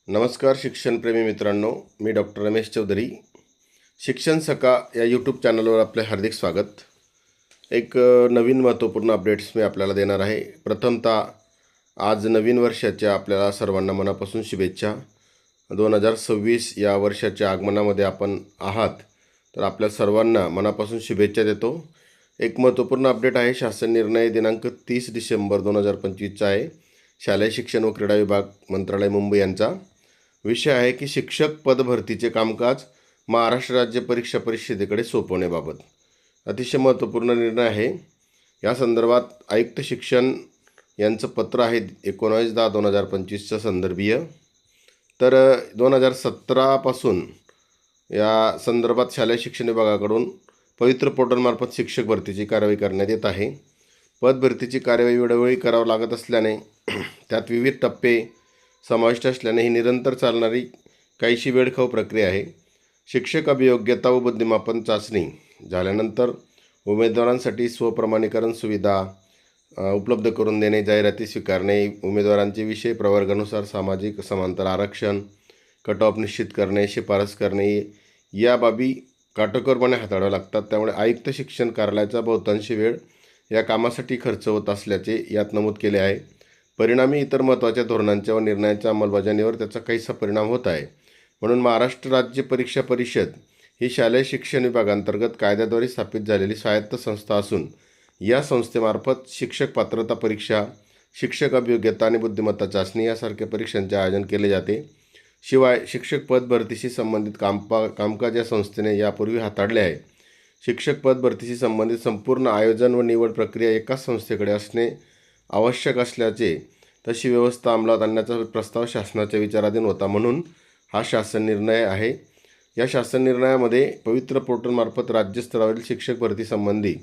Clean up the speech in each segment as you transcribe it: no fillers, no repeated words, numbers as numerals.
नमस्कार शिक्षणप्रेमी मित्रांनो, मी डॉक्टर रमेश चौधरी. शिक्षण सका या यूट्यूब चॅनलवर आपले हार्दिक स्वागत. एक नवीन महत्त्वपूर्ण अपडेट्स मी आपल्याला देणार आहे. प्रथमतः आज नवीन वर्षाच्या आपल्याला सर्वांना मनापासून शुभेच्छा. 2026 या वर्षाच्या आगमनामध्ये आपण आहात, तर आपल्या सर्वांना मनापासून शुभेच्छा देतो. एक महत्त्वपूर्ण अपडेट आहे. शासन निर्णय दिनांक 30 डिसेंबर 2025चा आहे. शालेय शिक्षण व क्रीडा विभाग मंत्रालय मुंबई यांचा विषय आहे की शिक्षक पदभरतीचे कामकाज महाराष्ट्र राज्य परीक्षा परिषदेकडे सोपवण्याबाबत. अतिशय महत्त्वपूर्ण निर्णय आहे. या संदर्भात आयुक्त शिक्षण यांचं पत्र आहे 19/10/2025चं संदर्भीय. तर 2017पासून या संदर्भात शालेय शिक्षण विभागाकडून पवित्र पोर्टलमार्फत शिक्षक भरतीची कार्यवाही करण्यात येत आहे. पदभरतीची कार्यवाही वेळोवेळी करावं लागत असल्याने त्यात विविध टप्पे समाविष्ट असल्याने ही निरंतर चालणारी काहीशी वेळखाऊ प्रक्रिया आहे. शिक्षक अभियोग्यता व बुद्धिमापन चाचणी झाल्यानंतर उमेदवारांसाठी स्वप्रमाणीकरण सुविधा उपलब्ध करून देणे, जाहिराती स्वीकारणे, उमेदवारांचे विषय प्रवर्गानुसार सामाजिक समांतर आरक्षण, कट ऑफ निश्चित करणे, शिफारस करणे या बाबी काटेकोरपणे हाताळाव्या लागतात. त्यामुळे आयुक्त शिक्षण कार्यालयाचा बहुतांशी वेळ या कामासाठी खर्च होत असल्याचे यात नमूद केले आहे. परिणामी इतर महत्त्वाच्या धोरणांच्या व निर्णयांच्या अंमलबजावणीवर त्याचा काहीसा परिणाम होत आहे. म्हणून महाराष्ट्र राज्य परीक्षा परिषद ही शालेय शिक्षण विभागांतर्गत कायद्याद्वारे स्थापित झालेली स्वायत्त संस्था असून या संस्थेमार्फत शिक्षक पात्रता परीक्षा, शिक्षक अभियोग्यता आणि बुद्धिमत्ता चाचणी यासारख्या परीक्षांचे आयोजन केले जाते. शिवाय शिक्षक पद भरतीशी संबंधित कामकाज या संस्थेने यापूर्वी हाताळले आहे. शिक्षक पद भरतीशी संबंधित संपूर्ण आयोजन व निवड प्रक्रिया एकाच संस्थेकडे असणे आवश्यक असल्याचे तशी व्यवस्था अंमलात आणण्याचा प्रस्ताव शासनाच्या विचाराधीन होता. म्हणून हा शासन निर्णय आहे. या शासन निर्णयामध्ये पवित्र पोर्टलमार्फत राज्यस्तरावरील शिक्षक भरतीसंबंधी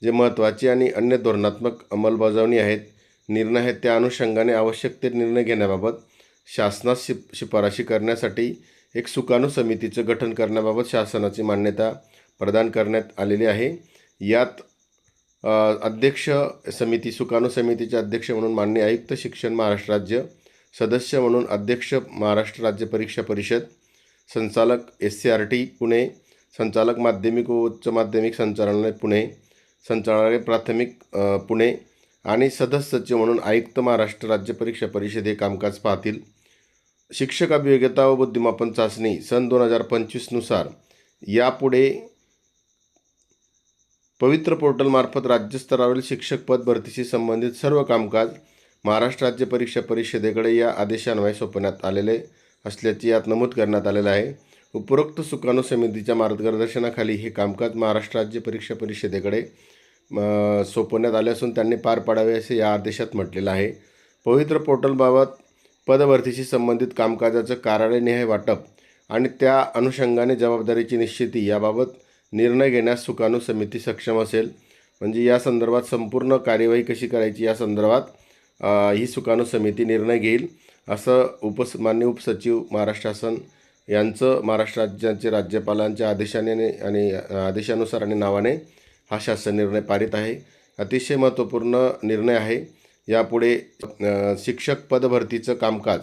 जे महत्त्वाचे आणि अन्य धोरणात्मक अंमलबजावणी आहेत, निर्णय आहेत, त्या अनुषंगाने आवश्यक ते निर्णय घेण्याबाबत शासनास शिफारशी करण्यासाठी एक सुकाणू समितीचं गठन करण्याबाबत शासनाची मान्यता प्रदान करण्यात आलेली आहे. यात अध्यक्ष समिती, सुकाणू समितीचे अध्यक्ष म्हणून माननीय आयुक्त शिक्षण महाराष्ट्र राज्य, सदस्य म्हणून अध्यक्ष महाराष्ट्र राज्य परीक्षा परिषद, संचालक SCRT पुणे, संचालक माध्यमिक व उच्च माध्यमिक संचालनालय पुणे, संचालनालय प्राथमिक पुणे आणि सदस्य सचिव म्हणून आयुक्त महाराष्ट्र राज्य परीक्षा परिषद हे कामकाज पाहतील. शिक्षक अभियोग्यता व बुद्धिमापन चाचणी सन 2025 नुसार यापुढे पवित्र पोर्टलमार्फत राज्यस्तरावरील शिक्षक पद भरतीशी संबंधित सर्व कामकाज महाराष्ट्र राज्य परीक्षा परिषदेकडे या आदेशान्वये सोपवण्यात आलेले असल्याचे यात नमूद करण्यात आलेलं आहे. उपरोक्त सुकाणू समितीच्या मार्गदर्शनाखाली हे कामकाज महाराष्ट्र राज्य परीक्षा परिषदेकडे सोपवण्यात आले असून त्यांनी पार पाडावे असे या आदेशात म्हटलेलं आहे. पवित्र पोर्टलबाबत पदभरतीशी संबंधित कामकाजाचं कार्यालयनिहाय वाटप आणि त्या अनुषंगाने जबाबदारीची निश्चिती याबाबत निर्णय घेण्यास सुकाणू समिती सक्षम असेल. म्हणजे या संदर्भात संपूर्ण कार्यवाही कशी करायची या संदर्भात ही सुकाणू समिती निर्णय घेईल असं माननीय उपसचिव महाराष्ट्र शासन यांचं महाराष्ट्र राज्याचे राज्यपालांच्या आदेशाने आणि आदेशानुसार आणि नावाने हा शासन निर्णय पारित आहे. अतिशय महत्त्वपूर्ण निर्णय आहे. यापुढे शिक्षक पदभरतीचं कामकाज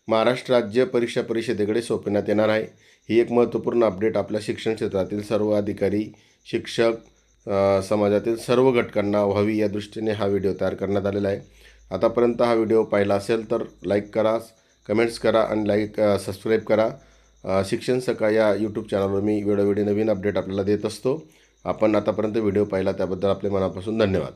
महाराष्ट्र राज्य परीक्षा परिषदेकडे सोपवण्यात येणार आहे. ही एक महत्त्वपूर्ण अपडेट आपल्या शिक्षण क्षेत्रातील सर्व अधिकारी, शिक्षक, समाजातील सर्व घटकांना व्हावी या दृष्टीने हा व्हिडिओ तयार करण्यात आलेला आहे. आतापर्यंत हा व्हिडिओ पाहिला असेल तर लाईक करा, कमेंट्स करा आणि सबस्क्राईब करा. शिक्षण सका या यूट्यूब चॅनलवर मी वेळोवेळी नवीन अपडेट आपल्याला देत असतो. आपण आतापर्यंत व्हिडिओ पाहिला त्याबद्दल आपले मनापासून धन्यवाद.